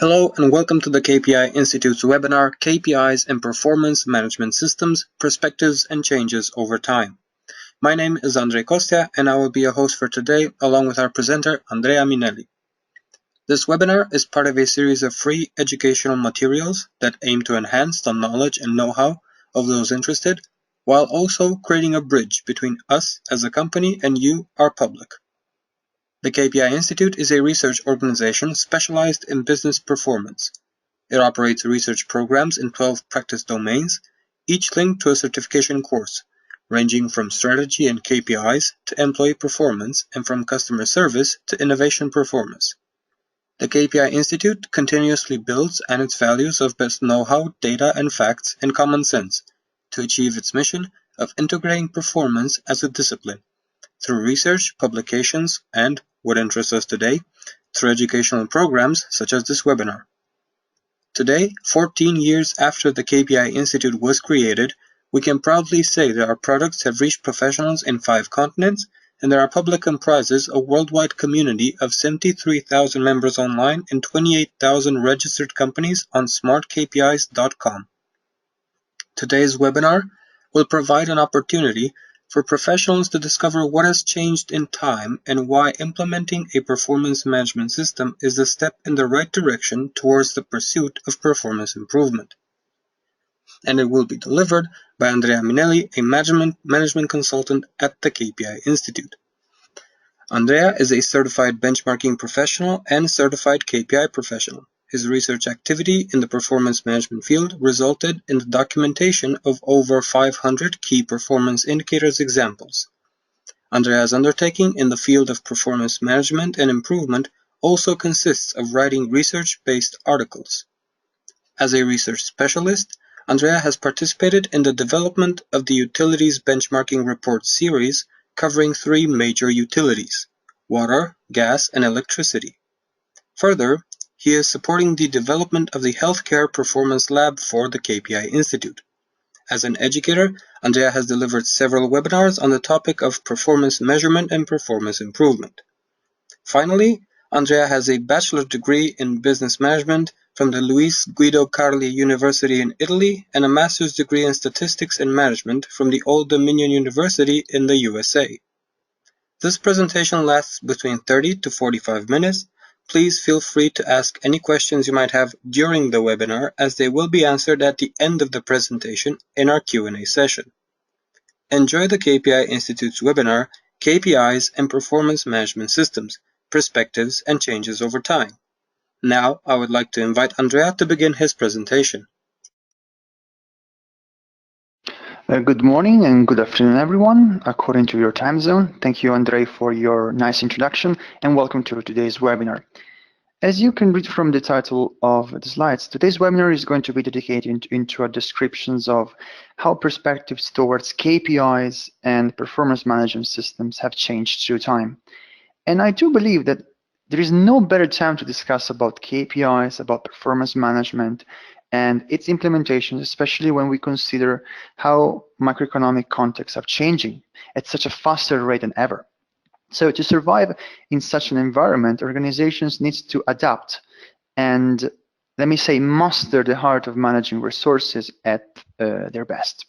Hello and welcome to the KPI Institute's webinar, KPIs and Performance Management Systems, Perspectives and Changes over Time. My name is Andrei Kostia and I will be your host for today along with our presenter, Andrea Minelli. This webinar is part of a series of free educational materials that aim to enhance the knowledge and know-how of those interested, while also creating a bridge between us as a company and you, our public. The KPI Institute is a research organization specialized in business performance. It operates research programs in 12 practice domains, each linked to a certification course, ranging from strategy and KPIs to employee performance and from customer service to innovation performance. The KPI Institute continuously builds on its values of best know-how, data and facts, and common sense to achieve its mission of integrating performance as a discipline through research, publications, and, what interests us today, through educational programs such as this webinar. Today, 14 years after the KPI Institute was created, we can proudly say that our products have reached professionals in 5 continents and that our public comprises a worldwide community of 73,000 members online and 28,000 registered companies on smartkpis.com. Today's webinar will provide an opportunity for professionals to discover what has changed in time and why implementing a performance management system is a step in the right direction towards the pursuit of performance improvement. And it will be delivered by Andrea Minelli, a management consultant at the KPI Institute. Andrea is a certified benchmarking professional and certified KPI professional. His research activity in the performance management field resulted in the documentation of over 500 key performance indicators examples. Andrea's undertaking in the field of performance management and improvement also consists of writing research-based articles. As a research specialist, Andrea has participated in the development of the Utilities Benchmarking Report series covering 3 major utilities: water, gas, and electricity. Further, he is supporting the development of the Healthcare Performance Lab for the KPI Institute. As an educator, Andrea has delivered several webinars on the topic of performance measurement and performance improvement. Finally, Andrea has a bachelor's degree in business management from the Luis Guido Carli University in Italy and a master's degree in statistics and management from the Old Dominion University in the USA. This presentation lasts between 30 to 45 minutes. Please feel free to ask any questions you might have during the webinar, as they will be answered at the end of the presentation in our Q&A session. Enjoy the KPI Institute's webinar, KPIs and Performance Management Systems, Perspectives and Changes over Time. Now, I would like to invite Andrea to begin his presentation. Good morning and good afternoon, everyone, according to your time zone. Thank you, Andrei, for your nice introduction, and welcome to today's webinar. As you can read from the title of the slides, today's webinar is going to be dedicated into descriptions of how perspectives towards KPIs and performance management systems have changed through time. And I do believe that there is no better time to discuss about KPIs, about performance management, and its implementation, especially when we consider how macroeconomic contexts are changing at such a faster rate than ever. So to survive in such an environment, organizations need to adapt and, let me say, master the art of managing resources at their best.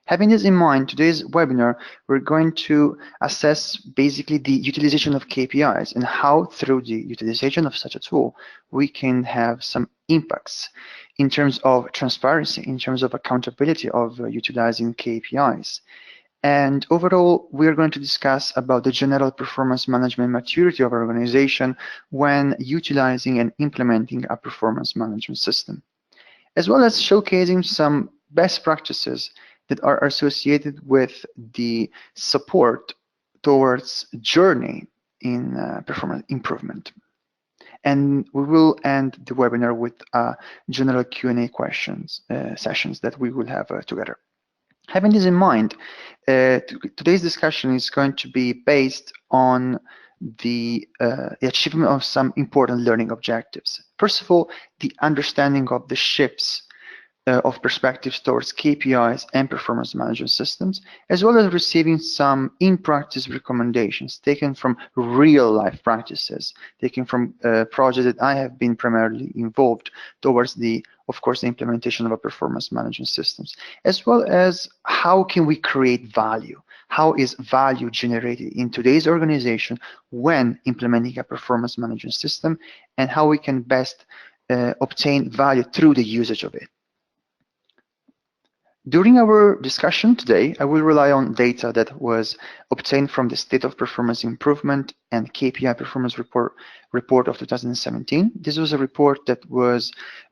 Having this in mind, today's webinar, we're going to assess basically the utilization of KPIs and how through the utilization of such a tool, we can have some impacts in terms of transparency, in terms of accountability of utilizing KPIs. And overall, we're going to discuss about the general performance management maturity of our organization when utilizing and implementing a performance management system, as well as showcasing some best practices that are associated with the support towards journey in performance improvement. And we will end the webinar with general Q&A sessions that we will have together. Having this in mind, today's discussion is going to be based on the achievement of some important learning objectives. First of all, the understanding of the shifts of perspectives towards KPIs and performance management systems, as well as receiving some in-practice recommendations taken from real-life practices, taken from projects that I have been primarily involved towards of course, the implementation of a performance management systems, as well as how can we create value? How is value generated in today's organization when implementing a performance management system, and how we can best obtain value through the usage of it. During our discussion today, I will rely on data that was obtained from the State of Performance Improvement and KPI Performance Report of 2017. This was a report that was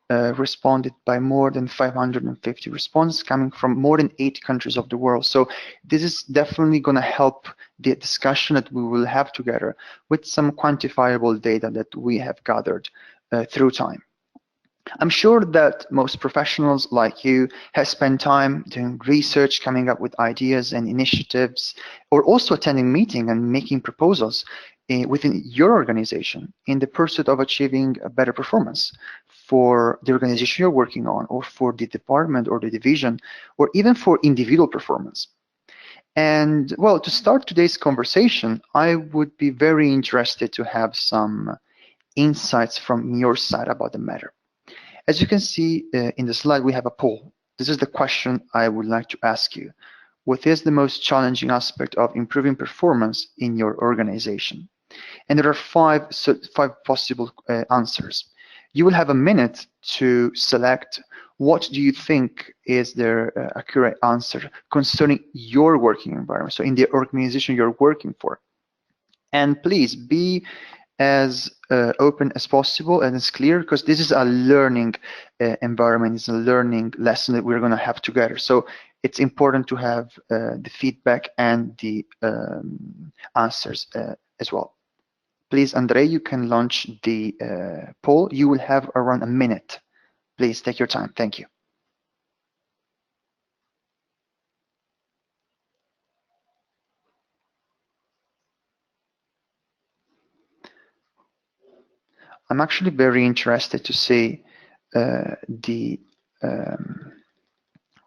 responded by more than 550 responses coming from more than 8 countries of the world. So this is definitely going to help the discussion that we will have together with some quantifiable data that we have gathered through time. I'm sure that most professionals like you have spent time doing research, coming up with ideas and initiatives, or also attending meetings and making proposals within your organization in the pursuit of achieving a better performance for the organization you're working on, or for the department or the division, or even for individual performance. And well, to start today's conversation, I would be very interested to have some insights from your side about the matter. As you can see in the slide, we have a poll. This is the question I would like to ask you. What is the most challenging aspect of improving performance in your organization? And there are five possible answers. You will have a minute to select what do you think is the accurate answer concerning your working environment, so in the organization you're working for. And please be as open as possible and as clear, because this is a learning environment, it's a learning lesson that we're going to have together. So it's important to have the feedback and the answers as well. Please, Andre, you can launch the poll. You will have around a minute. Please take your time. Thank you. I'm actually very interested to see the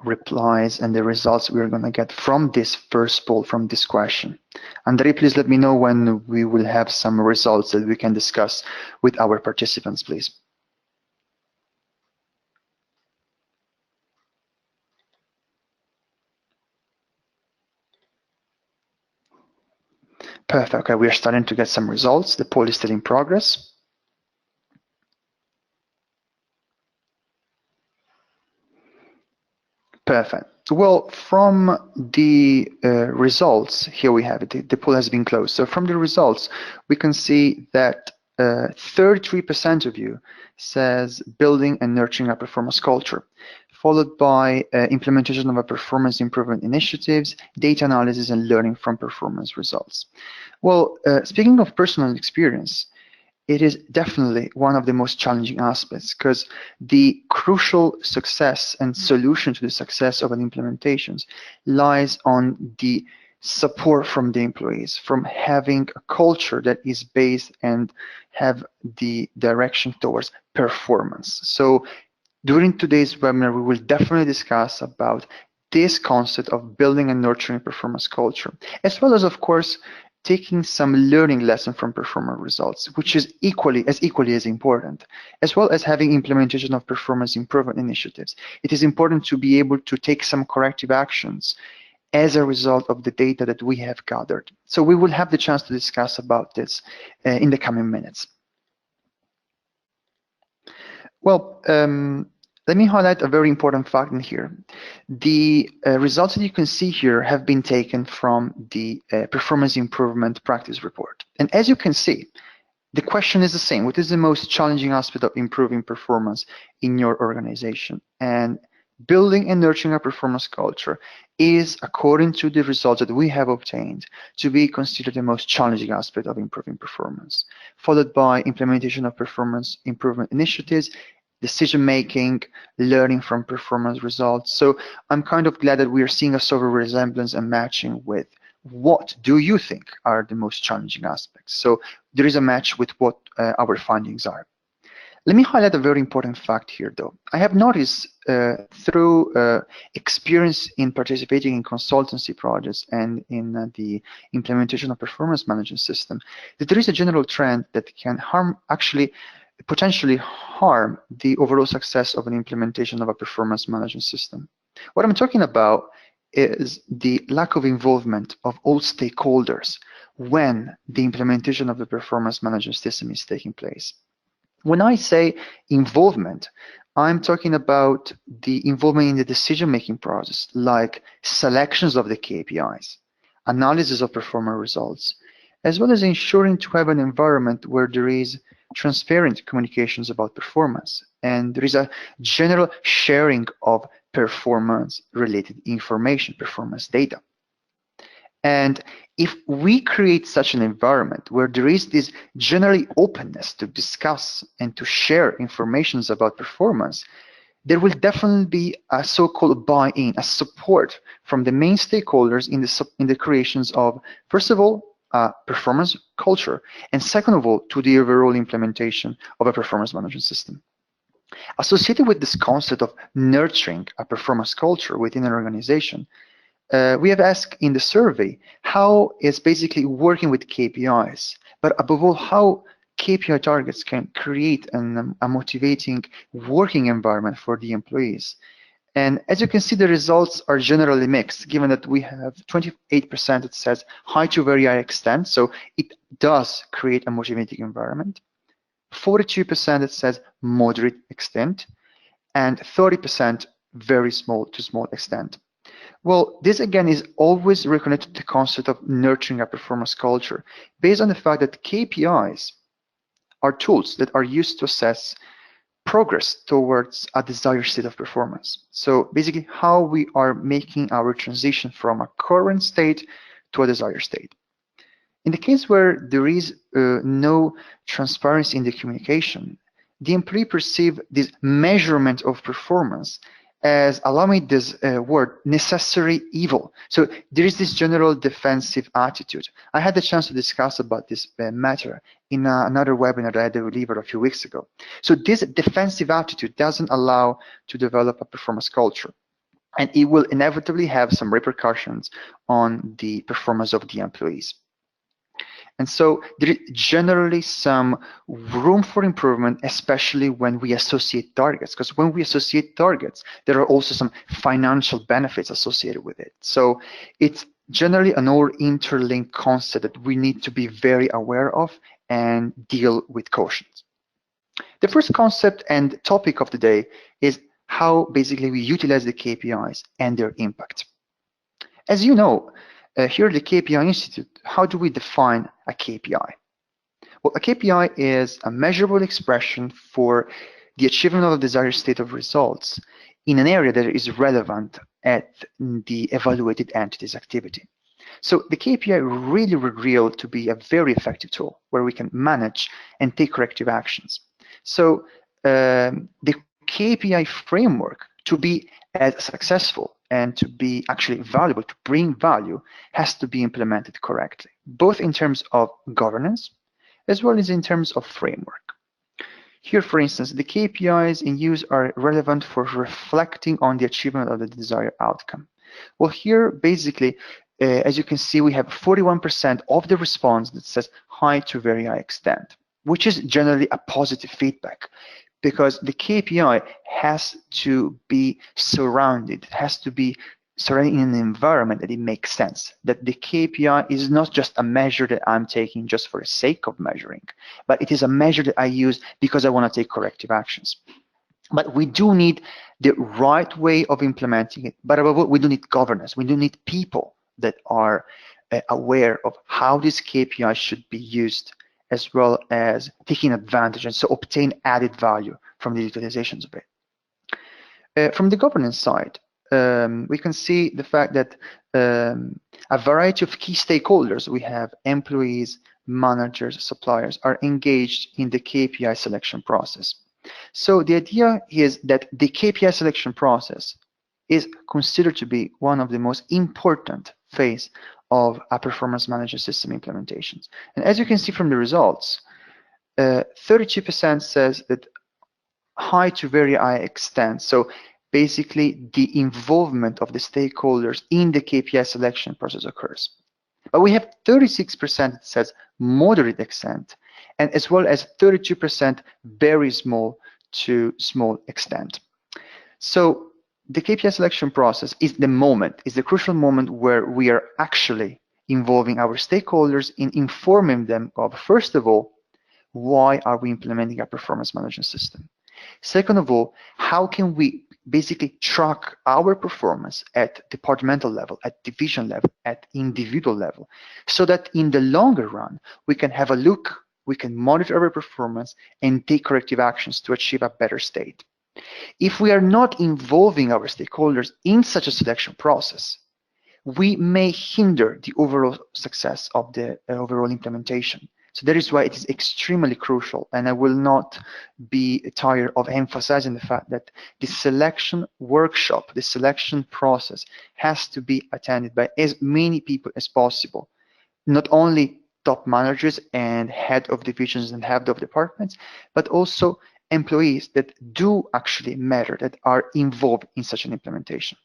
replies and the results we're going to get from this first poll, from this question. Andre, please let me know when we will have some results that we can discuss with our participants, please. Perfect. Okay, we are starting to get some results. The poll is still in progress. Perfect. Well, from the results, here we have it. The poll has been closed. So from the results, we can see that 33% of you says building and nurturing a performance culture, followed by implementation of a performance improvement initiatives, data analysis, and learning from performance results. Well, speaking of personal experience, it is definitely one of the most challenging aspects, because the crucial success and solution to the success of an implementations lies on the support from the employees, from having a culture that is based and have the direction towards performance. So during today's webinar, we will definitely discuss about this concept of building and nurturing performance culture, as well as, of course, taking some learning lesson from performance results, which is equally as important, as well as having implementation of performance improvement initiatives. It is important to be able to take some corrective actions as a result of the data that we have gathered. So we will have the chance to discuss about this in the coming minutes. Well, let me highlight a very important fact in here. The results that you can see here have been taken from the performance improvement practice report. And as you can see, the question is the same. What is the most challenging aspect of improving performance in your organization? And building and nurturing a performance culture is, according to the results that we have obtained, to be considered the most challenging aspect of improving performance, followed by implementation of performance improvement initiatives, decision-making, learning from performance results. So I'm kind of glad that we are seeing a sort of resemblance and matching with what do you think are the most challenging aspects. So there is a match with what our findings are. Let me highlight a very important fact here, though. I have noticed through experience in participating in consultancy projects and in the implementation of performance management system, that there is a general trend that can potentially harm the overall success of an implementation of a performance management system. What I'm talking about is the lack of involvement of all stakeholders when the implementation of the performance management system is taking place. When I say involvement, I'm talking about the involvement in the decision-making process, like selections of the KPIs, analysis of performance results, as well as ensuring to have an environment where there is transparent communications about performance and there is a general sharing of performance-related information, performance data. And if we create such an environment where there is this generally openness to discuss and to share information about performance, there will definitely be a so-called buy-in, a support from the main stakeholders in the creations of, first of all, a performance culture, and second of all, to the overall implementation of a performance management system. Associated with this concept of nurturing a performance culture within an organization, we have asked in the survey how is basically working with KPIs, but above all, how KPI targets can create a motivating working environment for the employees. And as you can see, the results are generally mixed, given that we have 28% that says high to very high extent, so it does create a motivating environment, 42% that says moderate extent, and 30% very small to small extent. Well, this again is always reconnected to the concept of nurturing a performance culture based on the fact that KPIs are tools that are used to assess progress towards a desired state of performance. So basically how we are making our transition from a current state to a desired state. In the case where there is no transparency in the communication, the employee perceives this measurement of performance as, allow me this word, necessary evil. So there is this general defensive attitude. I had the chance to discuss about this matter in another webinar that I delivered a few weeks ago. So this defensive attitude doesn't allow to develop a performance culture, and it will inevitably have some repercussions on the performance of the employees. And so there is generally some room for improvement, especially when we associate targets, because when we associate targets, there are also some financial benefits associated with it. So it's generally an all interlinked concept that we need to be very aware of and deal with caution. The first concept and topic of the day is how basically we utilize the KPIs and their impact. As you know, here at the KPI Institute, how do we define a KPI? Well, a KPI is a measurable expression for the achievement of a desired state of results in an area that is relevant at the evaluated entity's activity. So the KPI really revealed to be a very effective tool where we can manage and take corrective actions. So the KPI framework, to be as successful and to be actually valuable, to bring value, has to be implemented correctly, both in terms of governance as well as in terms of framework. Here, for instance, the KPIs in use are relevant for reflecting on the achievement of the desired outcome. Well, here, basically, as you can see, we have 41% of the response that says high to very high extent, which is generally a positive feedback, because the KPI has to be surrounded, has to be surrounded in an environment that it makes sense, that the KPI is not just a measure that I'm taking just for the sake of measuring, but it is a measure that I use because I want to take corrective actions. But we do need the right way of implementing it, but above all, we do need governance. We do need people that are aware of how this KPI should be used, as well as taking advantage and so obtain added value from the utilizations of it. From the governance side, we can see the fact that a variety of key stakeholders, we have employees, managers, suppliers, are engaged in the KPI selection process. So the idea is that the KPI selection process is considered to be one of the most important phase of a performance management system implementations. And as you can see from the results, 32% says that high to very high extent. So basically, the involvement of the stakeholders in the KPI selection process occurs. But we have 36% that says moderate extent, and as well as 32% very small to small extent. So the KPI selection process is the crucial moment where we are actually involving our stakeholders in informing them of, first of all, why are we implementing a performance management system? Second of all, how can we basically track our performance at departmental level, at division level, at individual level, so that in the longer run, we can have a look, we can monitor our performance and take corrective actions to achieve a better state. If we are not involving our stakeholders in such a selection process, we may hinder the overall success of the overall implementation. So that is why it is extremely crucial, and I will not be tired of emphasizing the fact that the selection workshop, the selection process has to be attended by as many people as possible, not only top managers and head of divisions and head of departments, but also employees that do actually matter, that are involved in such an implementation.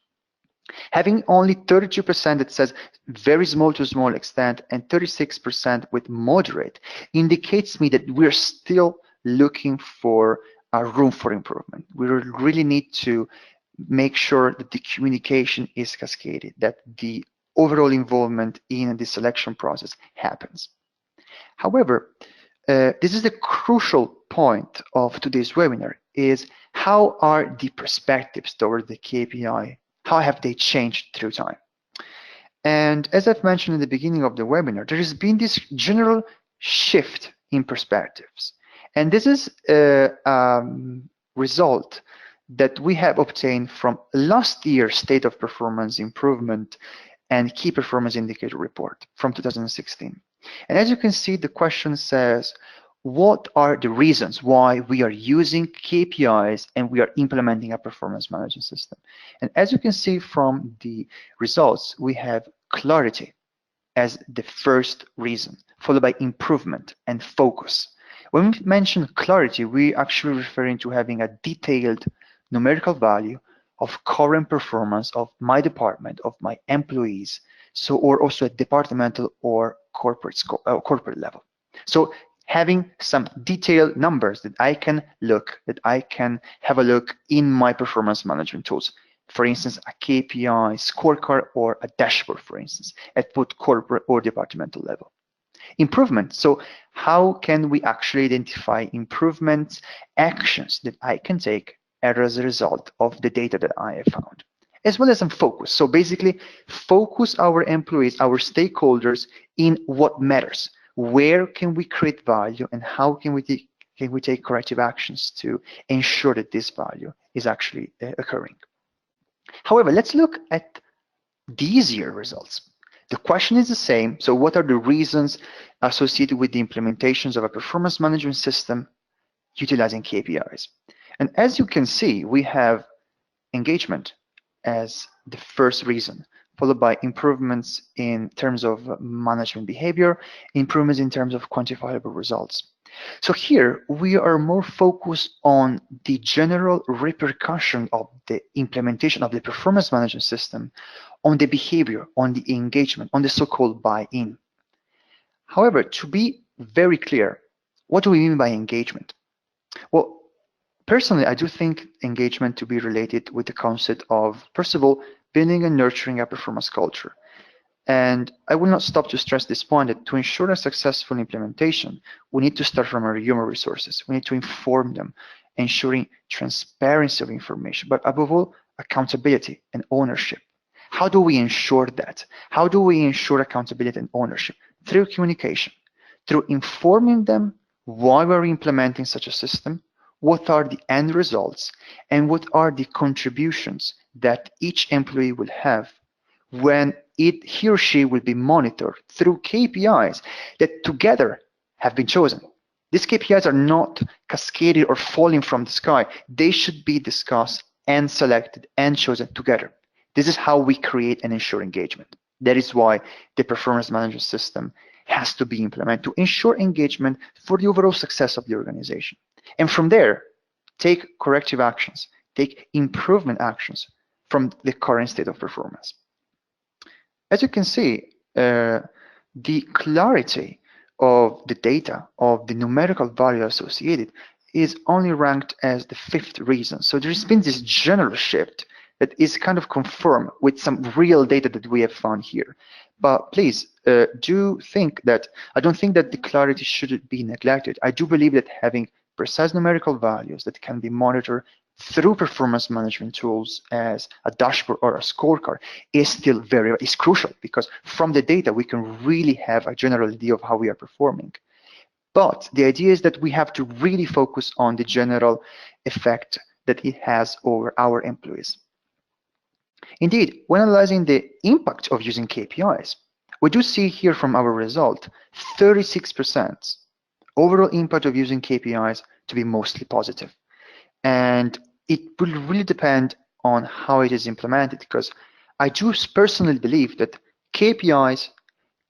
Having only 32% that says very small to small extent and 36% with moderate indicates me that we're still looking for a room for improvement. We really need to make sure that the communication is cascaded, that the overall involvement in the selection process happens. However, this is the crucial point of today's webinar, is how are the perspectives toward the KPI? How have they changed through time? And as I've mentioned in the beginning of the webinar, there has been this general shift in perspectives. And this is a result that we have obtained from last year's State of Performance Improvement and Key Performance Indicator Report from 2016. And as you can see, the question says, what are the reasons why we are using KPIs and we are implementing a performance management system? And as you can see from the results, we have clarity as the first reason, followed by improvement and focus. When we mention clarity, we actually referring to having a detailed numerical value of current performance of my department, of my employees, so or also at departmental or corporate level. So having some detailed numbers that I can have a look in my performance management tools. For instance, a KPI scorecard or a dashboard, for instance, at both corporate or departmental level. Improvement. So how can we actually identify improvements, actions that I can take as a result of the data that I have found? As well as some focus. So basically, focus our employees, our stakeholders in what matters. Where can we create value, and how can we take corrective actions to ensure that this value is actually occurring? However, let's look at these year results. The question is the same. So what are the reasons associated with the implementations of a performance management system utilizing KPIs? And as you can see, we have engagement as the first reason, followed by improvements in terms of management behavior, improvements in terms of quantifiable results. So here we are more focused on the general repercussion of the implementation of the performance management system on the behavior, on the engagement, on the so-called buy-in. However, to be very clear, what do we mean by engagement? Well, personally, I do think engagement to be related with the concept of, first of all, building and nurturing a performance culture. And I will not stop to stress this point that to ensure a successful implementation, we need to start from our human resources. We need to inform them, ensuring transparency of information, but above all, accountability and ownership. How do we ensure that? How do we ensure accountability and ownership? Through communication, through informing them why we're implementing such a system, what are the end results, and what are the contributions that each employee will have when he or she will be monitored through KPIs that together have been chosen. These KPIs are not cascaded or falling from the sky. They should be discussed and selected and chosen together. This is how we create and ensure engagement. That is why the performance management system has to be implemented to ensure engagement for the overall success of the organization. And from there, take corrective actions, take improvement actions from the current state of performance. As you can see, the clarity of the data, of the numerical value associated, is only ranked as the 5th reason. So there's been this general shift that is kind of confirmed with some real data that we have found here. But please do think that I don't think that the clarity should be neglected. I do believe that having precise numerical values that can be monitored through performance management tools as a dashboard or a scorecard is still is crucial, because from the data we can really have a general idea of how we are performing. But the idea is that we have to really focus on the general effect that it has over our employees. Indeed, when analyzing the impact of using KPIs, we do see here from our result 36% overall impact of using KPIs to be mostly positive. And it will really depend on how it is implemented, because I do personally believe that KPIs,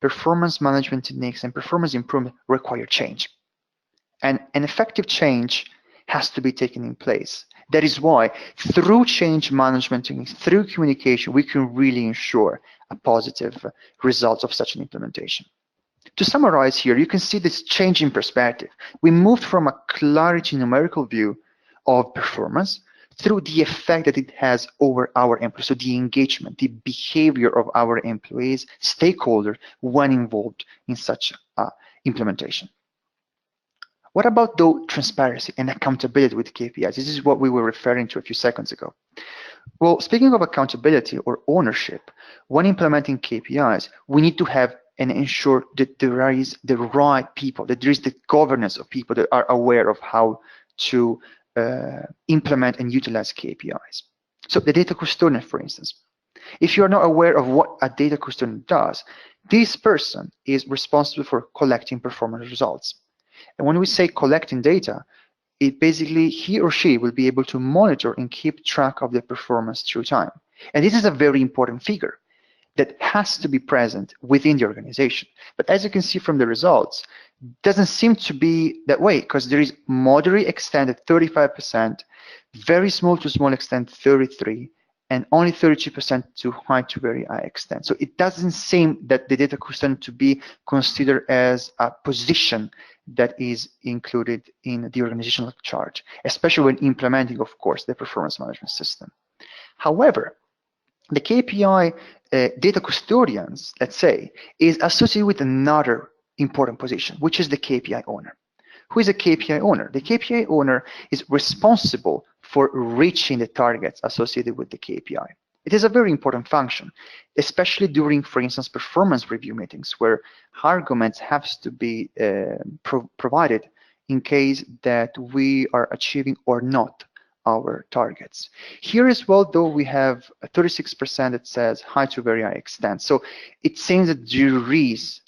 performance management techniques, and performance improvement require change. And an effective change has to be taken in place. That is why through change management techniques, through communication, we can really ensure a positive result of such an implementation. To summarize here, you can see this change in perspective. We moved from a clarity numerical view of performance through the effect that it has over our employees, so the engagement, the behavior of our employees, stakeholders when involved in such implementation. What about though transparency and accountability with KPIs? This is what we were referring to a few seconds ago. Well, speaking of accountability or ownership, when implementing KPIs, we need to have and ensure that there is the right people, that there is the governance of people that are aware of how to implement and utilize KPIs. So the data custodian, for instance, if you are not aware of what a data custodian does, this person is responsible for collecting performance results. And when we say collecting data, it basically he or she will be able to monitor and keep track of the performance through time. And this is a very important figure that has to be present within the organization. But as you can see from the results, doesn't seem to be that way, because there is moderate extent at 35%, very small to small extent 33%, and only 32% to high to very high extent. So it doesn't seem that the data custodian to be considered as a position that is included in the organizational chart, especially when implementing, of course, the performance management system. However, the KPI data custodians, let's say, is associated with another important position, which is the KPI owner. Who is a KPI owner? The KPI owner is responsible for reaching the targets associated with the KPI. It is a very important function, especially during, for instance, performance review meetings, where arguments have to be provided in case that we are achieving or not our targets. Here as well, though, we have a 36% that says high to very high extent. So it seems that there is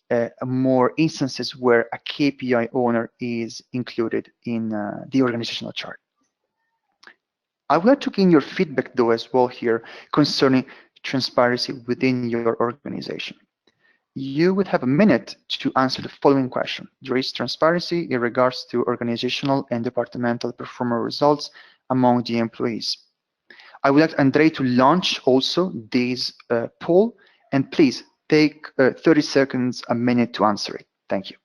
more instances where a KPI owner is included in the organizational chart. I would like to gain your feedback, though, as well here concerning transparency within your organization. You would have a minute to answer the following question. There is transparency in regards to organizational and departmental performance results among the employees. I would like Andre to launch also this poll, and please take 30 seconds, a minute to answer it. Thank you.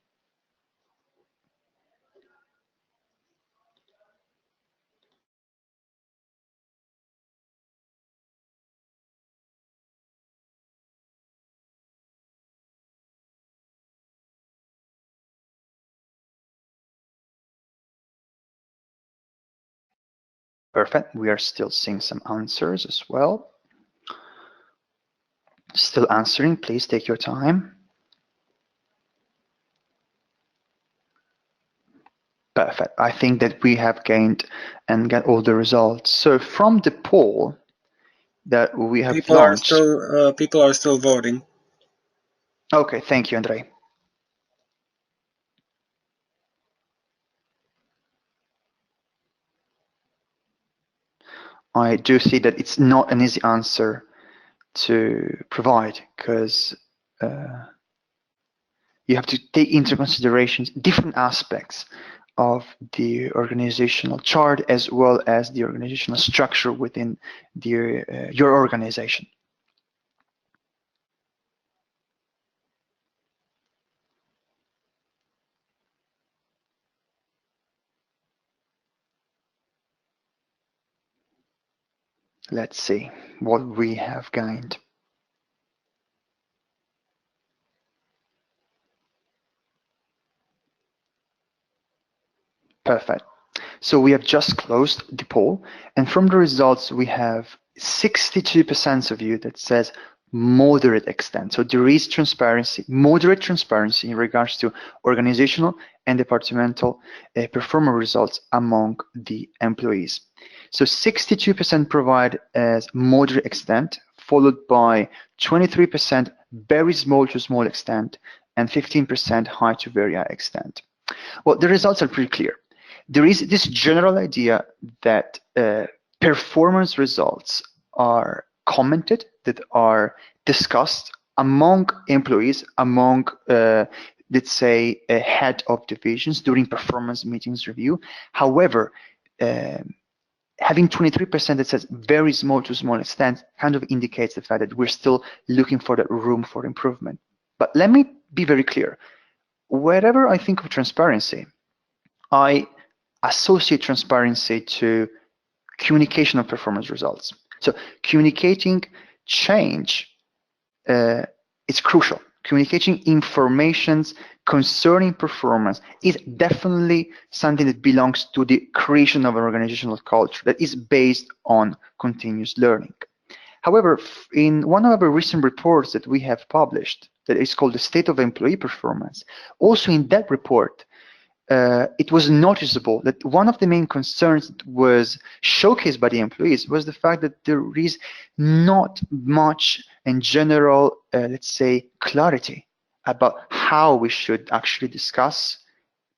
Perfect. We are still seeing some answers as well. Still answering. Please take your time. Perfect. I think that we have gained and got all the results. So from the poll that we have launched, people are still voting. Okay, thank you, Andre. I do see that it's not an easy answer to provide, because you have to take into consideration different aspects of the organizational chart as well as the organizational structure within your organization. Let's see what we have gained. Perfect. So we have just closed the poll, and from the results, we have 62% of you that says moderate extent. So there is transparency, moderate transparency in regards to organizational and departmental performance results among the employees. So 62% provide as moderate extent, followed by 23% very small to small extent, and 15% high to very high extent. Well, the results are pretty clear. There is this general idea that performance results are commented, that are discussed among employees, among, let's say, a head of divisions during performance meetings review. However, having 23% that says very small to small extent kind of indicates the fact that we're still looking for that room for improvement. But let me be very clear. Wherever I think of transparency, I associate transparency to communication of performance results. So communicating change is crucial. Communicating informations concerning performance is definitely something that belongs to the creation of an organizational culture that is based on continuous learning. However, in one of our recent reports that we have published, that is called the State of Employee Performance, also in that report, it was noticeable that one of the main concerns that was showcased by the employees was the fact that there is not much in general, let's say, clarity about how we should actually discuss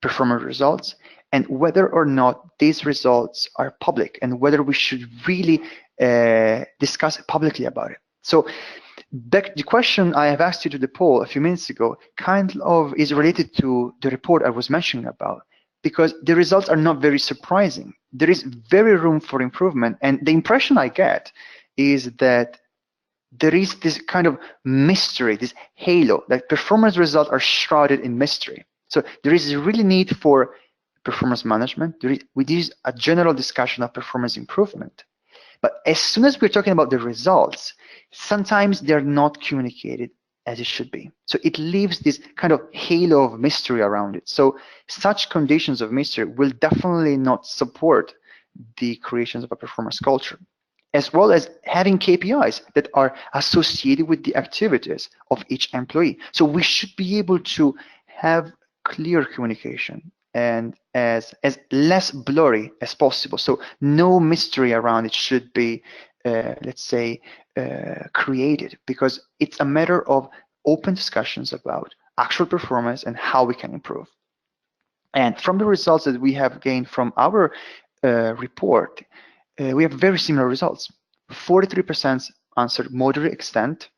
performance results and whether or not these results are public and whether we should really discuss publicly about it. So the question I have asked you to the poll a few minutes ago kind of is related to the report I was mentioning about, because the results are not very surprising. There is very room for improvement, and the impression I get is that there is this kind of mystery, this halo, that performance results are shrouded in mystery. So there is a really need for performance management. There is a general discussion of performance improvement. But as soon as we're talking about the results, sometimes they're not communicated as it should be. So it leaves this kind of halo of mystery around it. So such conditions of mystery will definitely not support the creations of a performance culture, as well as having KPIs that are associated with the activities of each employee. So we should be able to have clear communication and as less blurry as possible. So no mystery around it should be, let's say, created, because it's a matter of open discussions about actual performance and how we can improve. And from the results that we have gained from our report, we have very similar results. 43% answered moderate extent,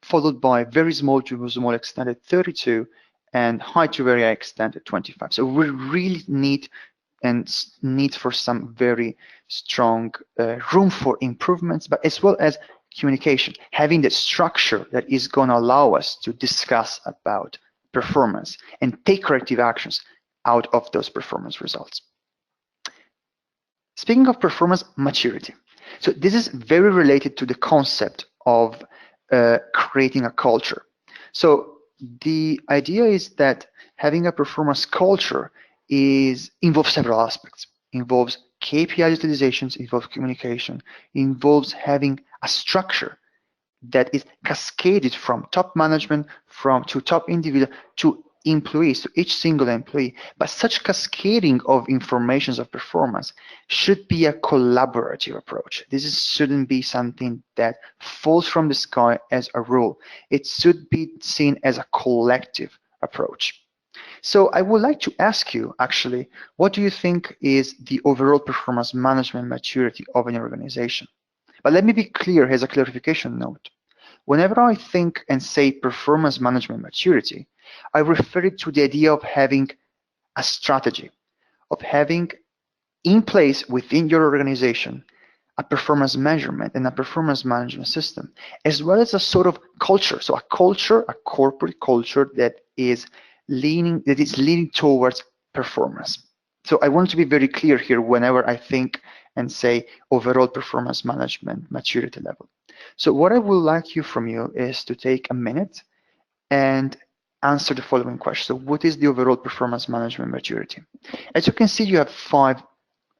followed by very small to small extent at 32, and high to very high extent at 25. So we really need for some very strong room for improvements, but as well as communication, having the structure that is going to allow us to discuss about performance and take corrective actions out of those performance results. Speaking of performance maturity, so this is very related to the concept of creating a culture. So the idea is that having a performance culture involves several aspects. Involves KPI utilizations, involves communication, involves having a structure that is cascaded from top management, to top individual, to employees, to each single employee. But such cascading of informations of performance should be a collaborative approach. Shouldn't be something that falls from the sky as a rule. It should be seen as a collective approach. So I would like to ask you, actually, what do you think is the overall performance management maturity of an organization? But let me be clear as a clarification note. Whenever I think and say performance management maturity, I refer it to the idea of having a strategy, of having in place within your organization a performance measurement and a performance management system, as well as a sort of culture. So a culture, a corporate culture that is leaning towards performance. So I want to be very clear here whenever I think and say overall performance management maturity level. So what I would like from you is to take a minute and answer the following question. So what is the overall performance management maturity? As you can see, you have 5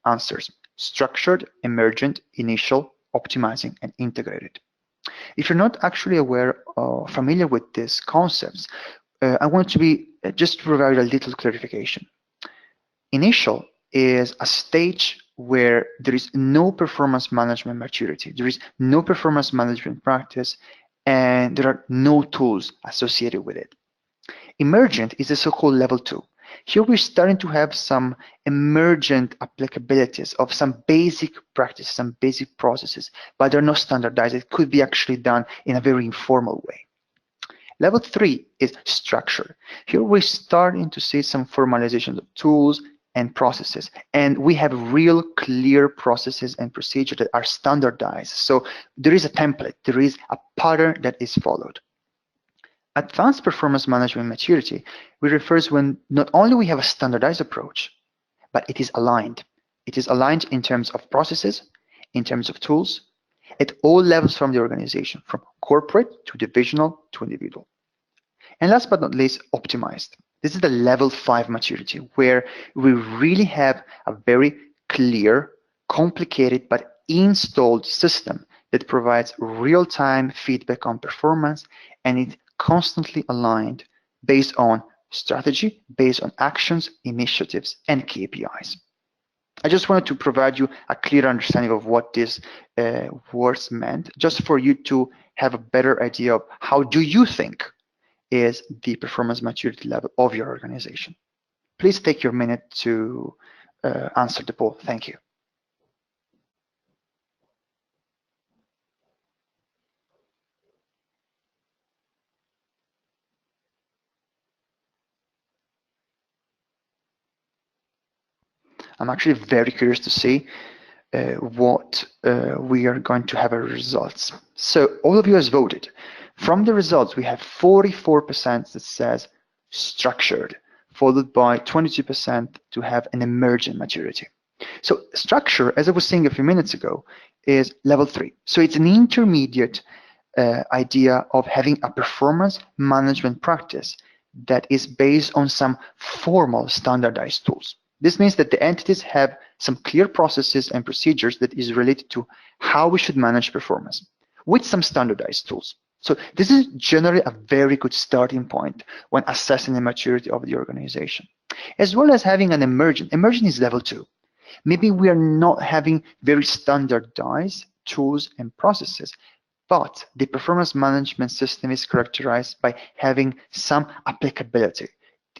answers: structured, emergent, initial, optimizing, and integrated. If you're not actually aware or familiar with these concepts, I want to be just to provide a little clarification. Initial is a stage where there is no performance management maturity, there is no performance management practice, and there are no tools associated with it. Emergent is the so-called level 2. Here we're starting to have some emergent applicabilities of some basic practices, some basic processes, but they're not standardized. It could be actually done in a very informal way. Level 3 is structure. Here we're starting to see some formalization of tools and processes, and we have real clear processes and procedures that are standardized. So there is a template, there is a pattern that is followed. Advanced performance management maturity refers when not only we have a standardized approach, but it is aligned. It is aligned in terms of processes, in terms of tools, at all levels from the organization, from corporate to divisional to individual. And last but not least, optimized. This is the level 5 maturity, where we really have a very clear, complicated, but installed system that provides real-time feedback on performance, and it constantly aligned based on strategy, based on actions, initiatives, and KPIs. I just wanted to provide you a clear understanding of what these words meant, just for you to have a better idea of how do you think is the performance maturity level of your organization. Please take your minute to answer the poll. Thank you. I'm actually very curious to see what we are going to have as results. So all of you has voted. From the results, we have 44% that says structured, followed by 22% to have an emergent maturity. So structure, as I was saying a few minutes ago, is level 3. So it's an intermediate idea of having a performance management practice that is based on some formal standardized tools. This means that the entities have some clear processes and procedures that is related to how we should manage performance with some standardized tools. So this is generally a very good starting point when assessing the maturity of the organization, as well as having an emergent. Emergent is level 2. Maybe we are not having very standardized tools and processes, but the performance management system is characterized by having some applicability.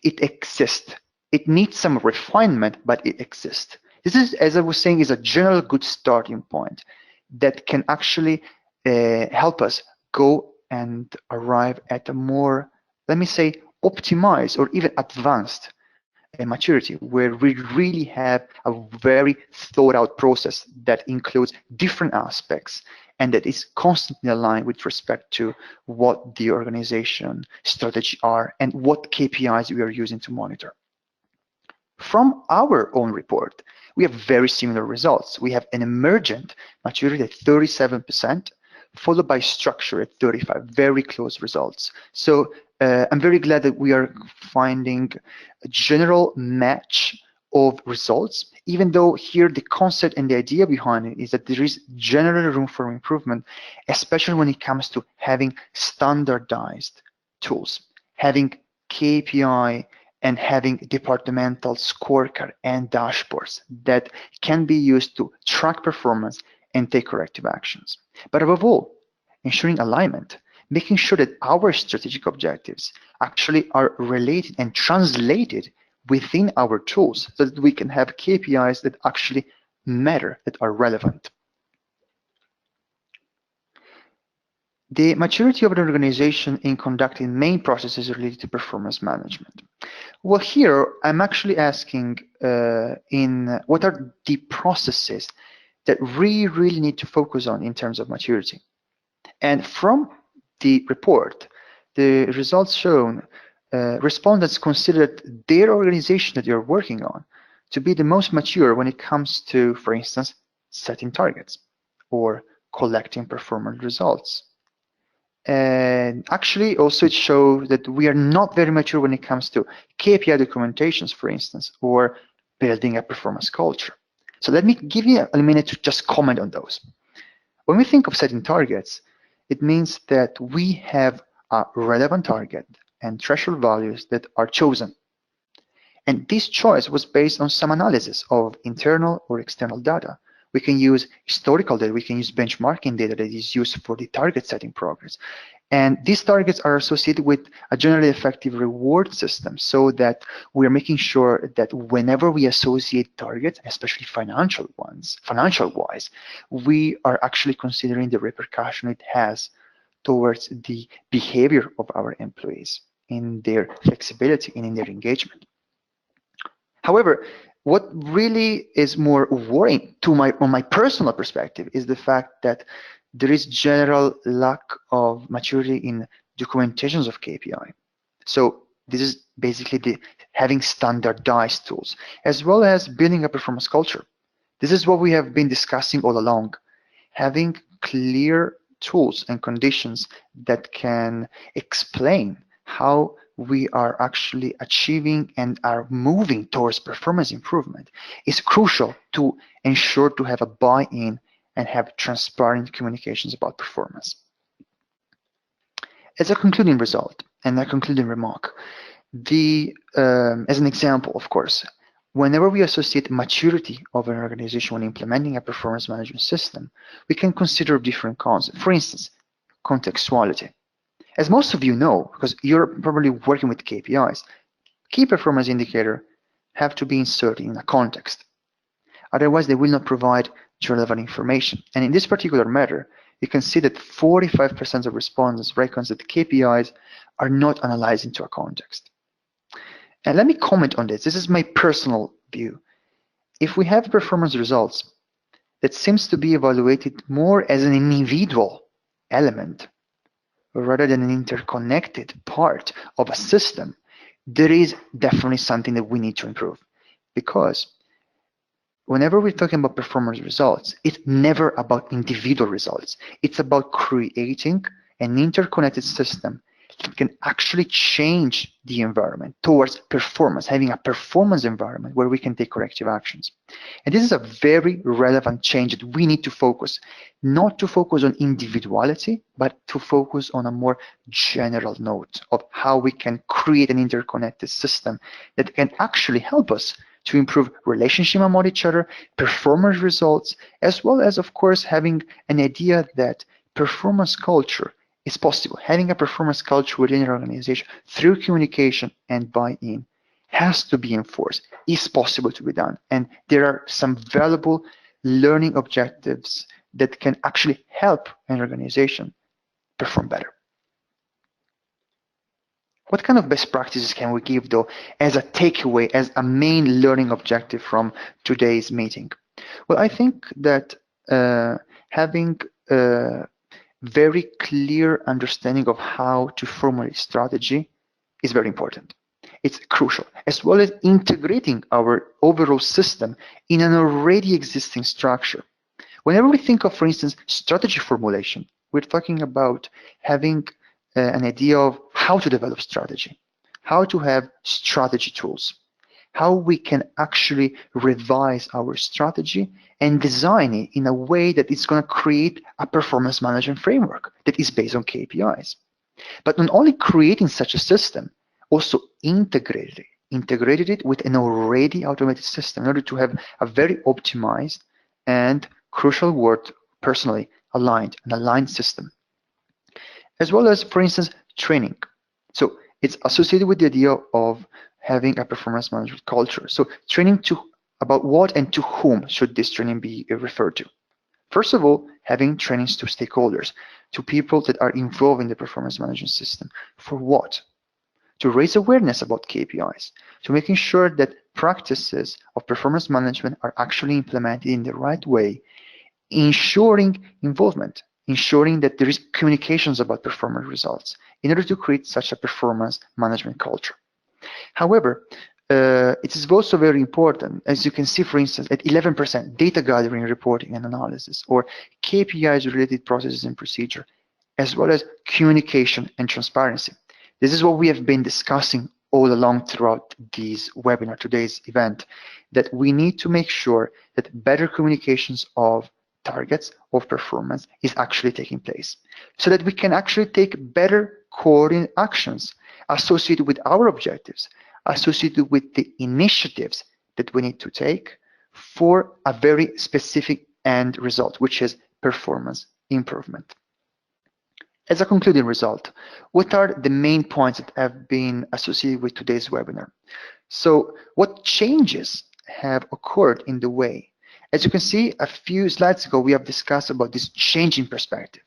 It exists. It needs some refinement, but it exists. This is, as I was saying, is a general good starting point that can actually help us go and arrive at a more, let me say, optimized or even advanced maturity, where we really have a very thought out process that includes different aspects and that is constantly aligned with respect to what the organization strategy are and what KPIs we are using to monitor. From our own report, we have very similar results. We have an emergent maturity at 37%, followed by structure at 35%, very close results. So I'm very glad that we are finding a general match of results, even though here the concept and the idea behind it is that there is general room for improvement, especially when it comes to having standardized tools, having KPI and having departmental scorecard and dashboards that can be used to track performance and take corrective actions. But above all, ensuring alignment, making sure that our strategic objectives actually are related and translated within our tools so that we can have KPIs that actually matter, that are relevant. The maturity of an organization in conducting main processes related to performance management. Well, here I'm actually asking what are the processes that we really need to focus on in terms of maturity. And from the report, the results shown, respondents considered their organization that you're working on to be the most mature when it comes to, for instance, setting targets or collecting performance results. And actually, also it shows that we are not very mature when it comes to KPI documentations, for instance, or building a performance culture. So let me give you a minute to just comment on those. When we think of setting targets, it means that we have a relevant target and threshold values that are chosen. And this choice was based on some analysis of internal or external data. We can use historical data, we can use benchmarking data that is used for the target setting progress. And these targets are associated with a generally effective reward system so that we're making sure that whenever we associate targets, especially financial ones, financial-wise, we are actually considering the repercussion it has towards the behavior of our employees in their flexibility and in their engagement. However, what really is more worrying on my personal perspective is the fact that there is general lack of maturity in documentations of KPI. So this is basically having standardized tools, as well as building a performance culture. This is what we have been discussing all along, having clear tools and conditions that can explain how we are actually achieving and are moving towards performance improvement is crucial to ensure to have a buy-in and have transparent communications about performance. As a concluding result and a concluding remark, as an example, of course, whenever we associate maturity of an organization when implementing a performance management system, we can consider different concepts. For instance, contextuality. As most of you know, because you're probably working with KPIs, key performance indicators have to be inserted in a context. Otherwise, they will not provide relevant information. And in this particular matter, you can see that 45% of respondents reckon that the KPIs are not analyzed into a context. And let me comment on this. This is my personal view. If we have performance results that seems to be evaluated more as an individual element rather than an interconnected part of a system, there is definitely something that we need to improve. Because whenever we're talking about performance results, it's never about individual results. It's about creating an interconnected system that can actually change the environment towards performance, having a performance environment where we can take corrective actions. And this is a very relevant change that we need to focus, not to focus on individuality, but to focus on a more general note of how we can create an interconnected system that can actually help us to improve relationship among each other, performance results, as well as, of course, having an idea that performance culture is possible. Having a performance culture within an organization through communication and buy-in has to be enforced. It's possible to be done. And there are some valuable learning objectives that can actually help an organization perform better. What kind of best practices can we give, though, as a takeaway, as a main learning objective from today's meeting? Well, I think that having a very clear understanding of how to formulate strategy is very important. It's crucial, as well as integrating our overall system in an already existing structure. Whenever we think of, for instance, strategy formulation, we're talking about having an idea of how to develop strategy, how to have strategy tools, how we can actually revise our strategy and design it in a way that it's going to create a performance management framework that is based on KPIs. But not only creating such a system, also integrated it with an already automated system in order to have a very optimized and crucial word, personally, an aligned system. As well as, for instance, training. So it's associated with the idea of having a performance management culture. So training about what and to whom should this training be referred to? First of all, having trainings to stakeholders, to people that are involved in the performance management system. For what? To raise awareness about KPIs, to making sure that practices of performance management are actually implemented in the right way, ensuring involvement, ensuring that there is communications about performance results in order to create such a performance management culture. However, it is also very important, as you can see, for instance, at 11%, data gathering, reporting, and analysis, or KPIs related processes and procedure, as well as communication and transparency. This is what we have been discussing all along throughout this webinar, today's event, that we need to make sure that better communications of targets of performance is actually taking place so that we can actually take better coordinated actions associated with our objectives, associated with the initiatives that we need to take for a very specific end result, which is performance improvement. As a concluding result, what are the main points that have been associated with today's webinar? So what changes have occurred in the way? As you can see, a few slides ago, we have discussed about this changing perspective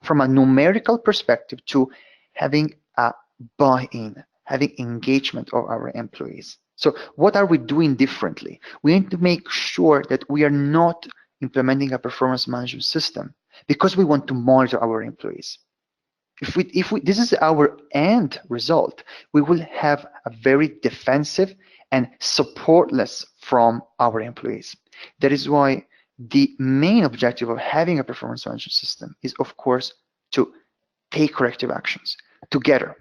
from a numerical perspective to having a buy-in, having engagement of our employees. So what are we doing differently? We need to make sure that we are not implementing a performance management system because we want to monitor our employees. If this is our end result, we will have a very defensive and supportless from our employees. That is why the main objective of having a performance management system is, of course, to take corrective actions together,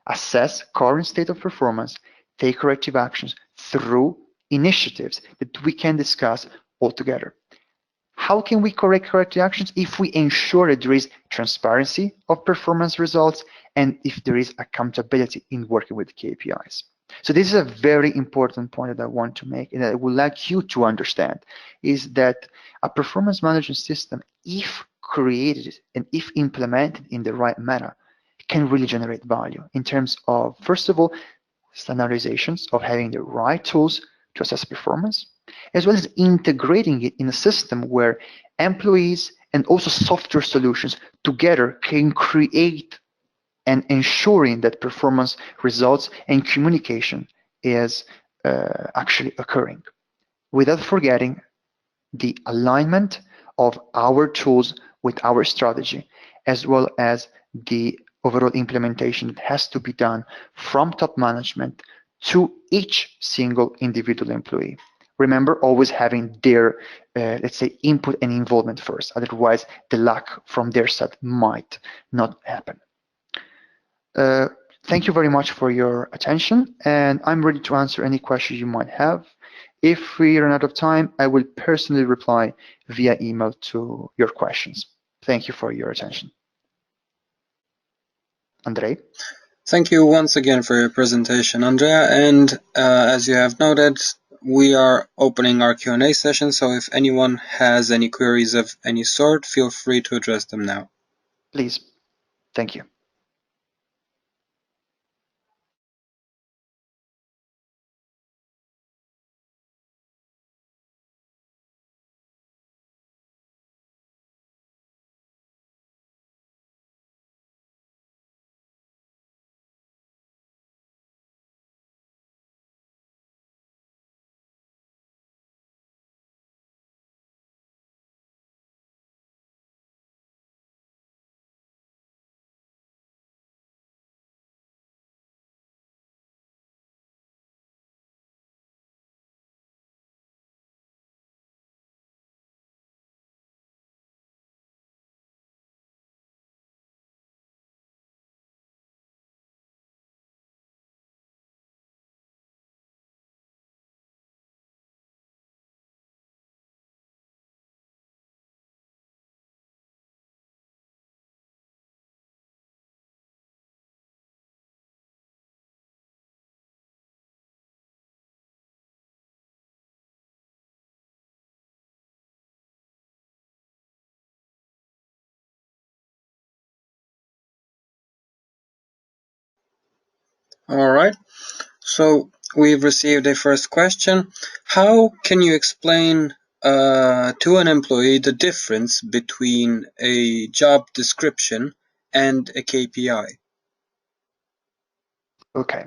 assess current state of performance, take corrective actions through initiatives that we can discuss all together. How can we correct corrective actions? If we ensure that there is transparency of performance results and if there is accountability in working with KPIs. So this is a very important point that I want to make and that I would like you to understand is that a performance management system, if created and if implemented in the right manner, can really generate value in terms of, first of all, standardizations of having the right tools to assess performance, as well as integrating it in a system where employees and also software solutions together can create and ensuring that performance results and communication is actually occurring, without forgetting the alignment of our tools with our strategy, as well as the overall implementation that has to be done from top management to each single individual employee. Remember, always having their, let's say, input and involvement first. Otherwise, the lack from their side might not happen. Thank you very much for your attention, and I'm ready to answer any questions you might have. If we run out of time, I will personally reply via email to your questions. Thank you for your attention. Andrei? Thank you once again for your presentation, Andrea. And as you have noted, we are opening our Q&A session, so if anyone has any queries of any sort, feel free to address them now. Please. Thank you. All right. So we've received a first question. How can you explain to an employee the difference between a job description and a KPI? Okay.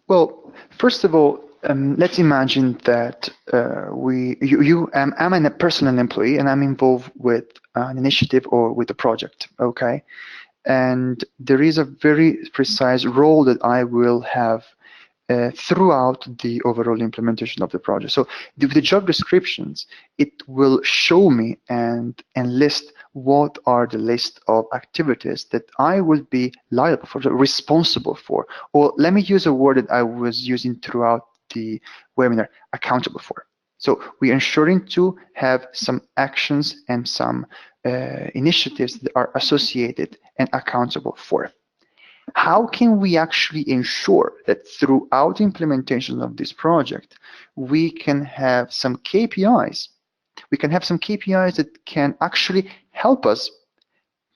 Well, first of all, let's imagine that I'm a personal employee and I'm involved with an initiative or with a project. Okay. And there is a very precise role that I will have throughout the overall implementation of the project. So the job descriptions, it will show me and list what are the list of activities that I will be liable for, so responsible for, or let me use a word that I was using throughout the webinar, accountable for. So we're ensuring to have some actions and some initiatives that are associated and accountable for. How can we actually ensure that throughout implementation of this project, we can have some KPIs? We can have some KPIs that can actually help us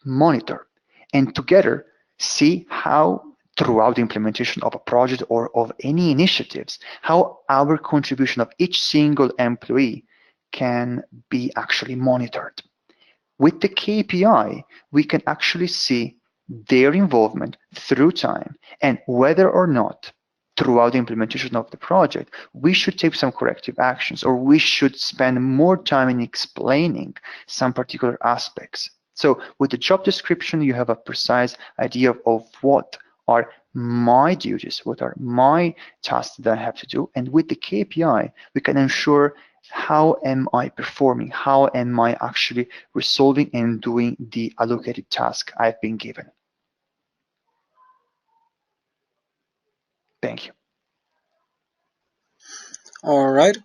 monitor and together see how throughout the implementation of a project or of any initiatives, how our contribution of each single employee can be actually monitored. With the KPI, we can actually see their involvement through time and whether or not throughout the implementation of the project, we should take some corrective actions or we should spend more time in explaining some particular aspects. So with the job description, you have a precise idea of what are my duties, what are my tasks that I have to do. And with the KPI, we can ensure how am I performing? How am I actually resolving and doing the allocated task I've been given? Thank you. All right.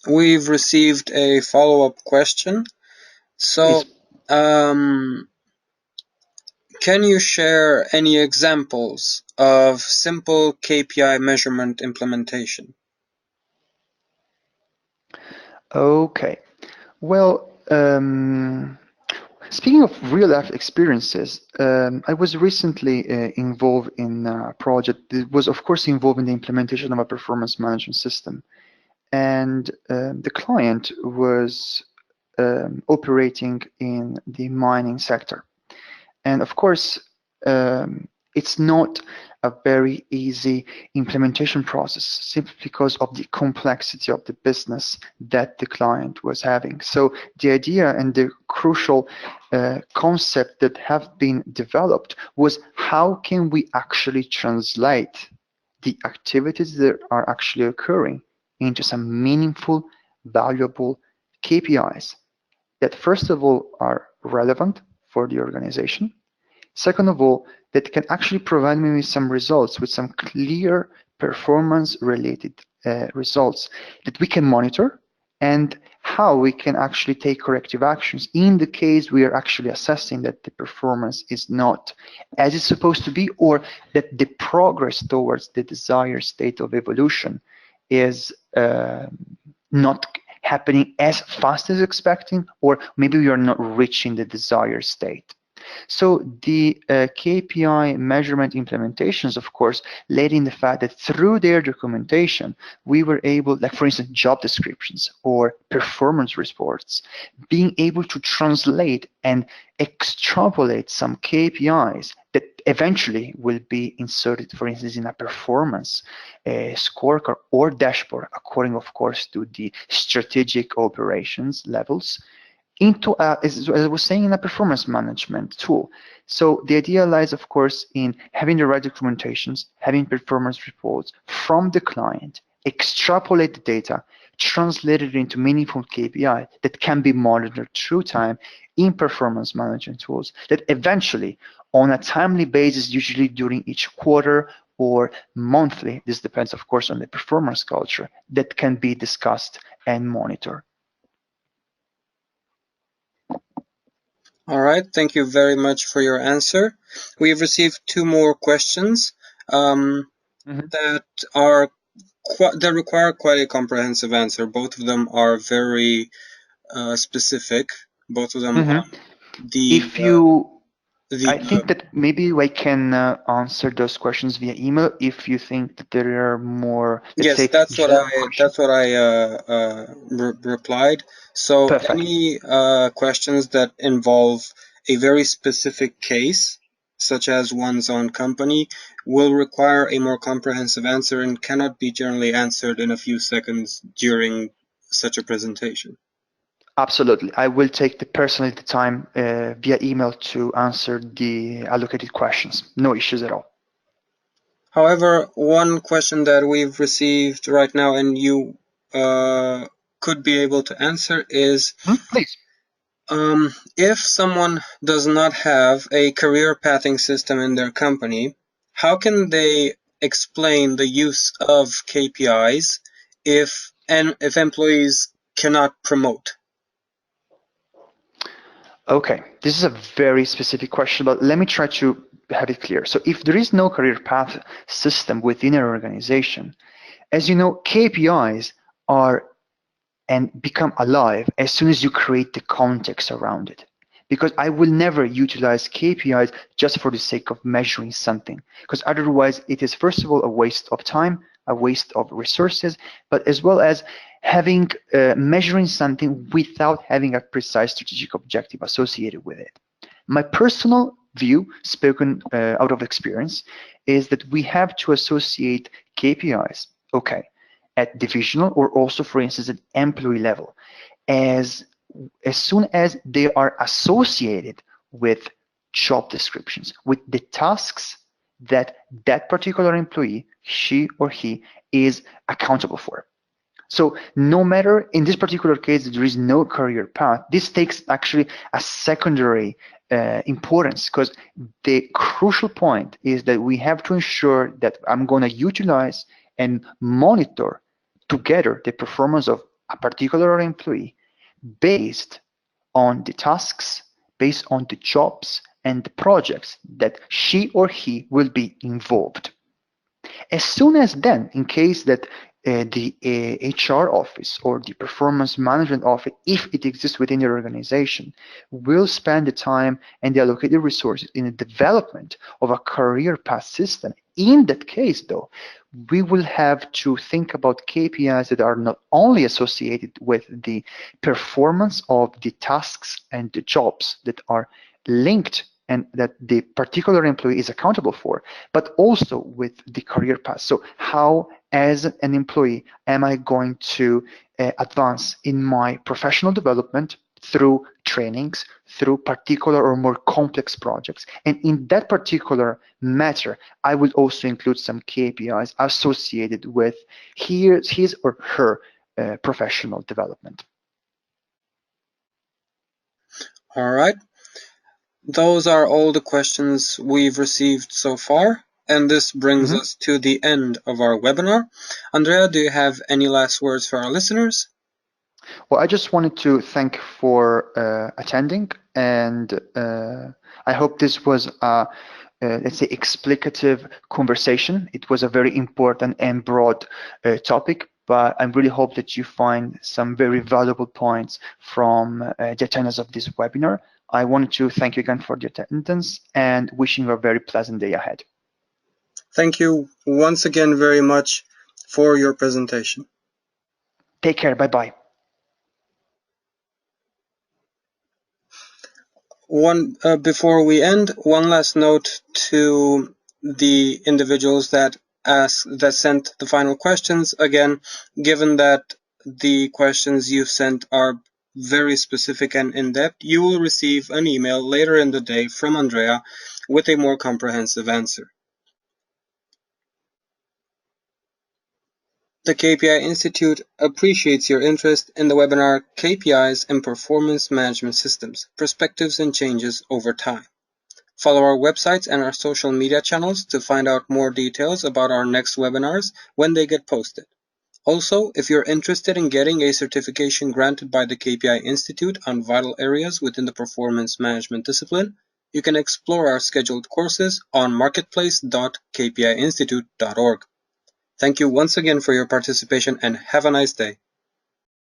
We've received a follow-up question. So, Please. Can you share any examples of simple KPI measurement implementation? Okay. Well, speaking of real life experiences, I was recently involved in a project that was, of course, involved in the implementation of a performance management system. And the client was operating in the mining sector. And of course, it's not a very easy implementation process simply because of the complexity of the business that the client was having. So the idea and the crucial concept that have been developed was how can we actually translate the activities that are actually occurring into some meaningful, valuable KPIs that first of all are relevant for the organization. Second of all, that can actually provide me with some results, with some clear performance related results that we can monitor and how we can actually take corrective actions in the case we are actually assessing that the performance is not as it's supposed to be or that the progress towards the desired state of evolution is not happening as fast as expecting, or maybe we are not reaching the desired state. So the KPI measurement implementations, of course, led in the fact that through their documentation, we were able, like for instance, job descriptions or performance reports, being able to translate and extrapolate some KPIs that eventually will be inserted, for instance, in a performance scorecard or dashboard, according, of course, to the strategic operations levels into, as I was saying, in a performance management tool. So the idea lies, of course, in having the right documentations, having performance reports from the client, extrapolate the data, translate it into meaningful KPI that can be monitored through time in performance management tools that eventually, on a timely basis, usually during each quarter or monthly, this depends, of course, on the performance culture, that can be discussed and monitored. All right, thank you very much for your answer. We've received two more questions that are that require quite a comprehensive answer. Both of them are very specific. Both of them on the If you I think that maybe I can answer those questions via email if you think that there are more, let's Yes, say, general questions. that's what I replied. So Perfect. any questions that involve a very specific case, such as one's own company, will require a more comprehensive answer and cannot be generally answered in a few seconds during such a presentation. Absolutely. I will take personally the time via email to answer the allocated questions. No issues at all. However, one question that we've received right now and you could be able to answer is, Please. if someone does not have a career pathing system in their company, how can they explain the use of KPIs if employees cannot promote? Okay, this is a very specific question, but let me try to have it clear. So if there is no career path system within an organization, as you know, KPIs are and become alive as soon as you create the context around it. Because I will never utilize KPIs just for the sake of measuring something, because otherwise it is, first of all, a waste of time, a waste of resources, but as well as having measuring something without having a precise strategic objective associated with it. My personal view, spoken out of experience, is that we have to associate KPIs, okay, at divisional or also, for instance, at employee level, as as soon as they are associated with job descriptions, with the tasks that that particular employee, she or he, is accountable for. So no matter in this particular case, there is no career path. This takes actually a secondary importance, because the crucial point is that we have to ensure that I'm going to utilize and monitor together the performance of a particular employee based on the tasks, based on the jobs and the projects that she or he will be involved. As soon as then, in case that the HR office or the performance management office, if it exists within your organization, will spend the time and the allocated resources in the development of a career path system. In that case, though, we will have to think about KPIs that are not only associated with the performance of the tasks and the jobs that are linked and that the particular employee is accountable for, but also with the career path. So how, as an employee, am I going to advance in my professional development through trainings, through particular or more complex projects? And in that particular matter, I will also include some KPIs associated with his or her professional development. All right. Those are all the questions we've received so far, and this brings us to the end of our webinar. Andrea, do you have any last words for our listeners? Well, I just wanted to thank for attending, and I hope this was a let's say explicative conversation. It was a very important and broad topic, but I really hope that you find some very valuable points from the attendance of this webinar. I wanted to thank you again for the attendance and wishing you a very pleasant day ahead. Thank you once again very much for your presentation. Take care. Bye-bye. Before we end, one last note to the individuals that sent the final questions. Again, given that the questions you've sent are very specific and in-depth, you will receive an email later in the day from Andrea with a more comprehensive answer. The KPI Institute appreciates your interest in the webinar KPIs and Performance Management Systems, Perspectives and Changes Over Time. Follow our websites and our social media channels to find out more details about our next webinars when they get posted. Also, if you're interested in getting a certification granted by the KPI Institute on vital areas within the performance management discipline, you can explore our scheduled courses on marketplace.kpiinstitute.org. Thank you once again for your participation and have a nice day.